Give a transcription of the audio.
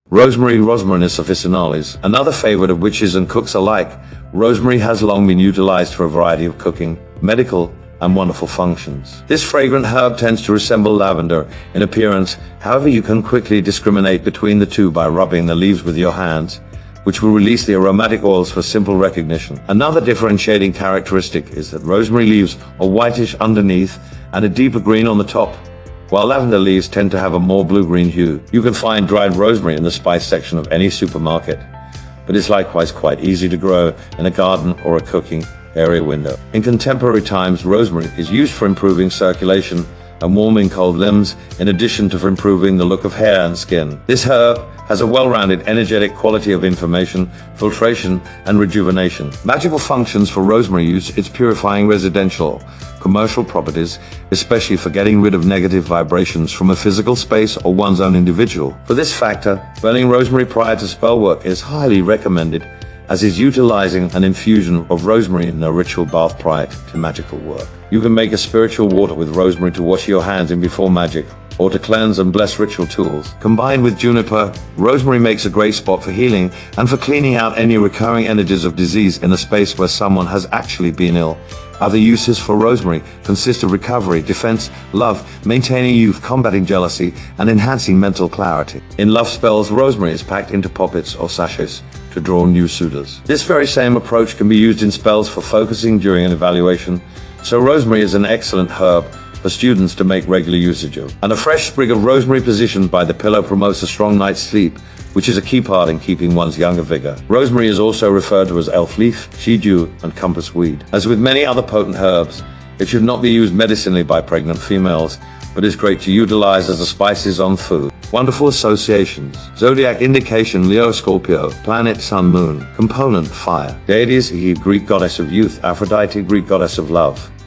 Rosemary, Rosmarinus officinalis, another favorite of witches and cooks alike. Rosemary has long been utilized for a variety of cooking, medical, and wonderful functions. This fragrant herb tends to resemble lavender in appearance, however you can quickly discriminate between the two by rubbing the leaves with your hands, which will release the aromatic oils for simple recognition. Another differentiating characteristic is that rosemary leaves are whitish underneath and a deeper green on the top, while lavender leaves tend to have a more blue-green hue. You can find dried rosemary in the spice section of any supermarket, but it's likewise quite easy to grow in a garden or a cooking area window. In contemporary times, rosemary is used for improving circulation and warming cold limbs, in addition to for improving the look of hair and skin. This herb has a well-rounded energetic quality of inflammation, filtration, and rejuvenation. Magical functions for rosemary use: its purifying residential, commercial properties, especially for getting rid of negative vibrations from a physical space or one's own individual. For this factor, burning rosemary prior to spell work is highly recommended, as is utilizing an infusion of rosemary in a ritual bath prior to magical work. You can make a spiritual water with rosemary to wash your hands in before magic, or to cleanse and bless ritual tools. Combined with juniper, rosemary makes a great spot for healing and for cleaning out any recurring energies of disease in a space where someone has actually been ill. Other uses for rosemary consist of recovery, defense, love, maintaining youth, combating jealousy, and enhancing mental clarity. In love spells, rosemary is packed into poppets or sachets to draw new suitors. This very same approach can be used in spells for focusing during an evaluation, so rosemary is an excellent herb for students to make regular usage of. And a fresh sprig of rosemary positioned by the pillow promotes a strong night's sleep, which is a key part in keeping one's younger vigor. Rosemary is also referred to as elf leaf, she dew, and compass weed. As with many other potent herbs, it should not be used medicinally by pregnant females, but is great to utilize as a spices on food. Wonderful associations. Zodiac indication: Leo, Scorpio. Planet: Sun, Moon. Component: fire. Deities: Eve, Greek goddess of youth. Aphrodite, Greek goddess of love.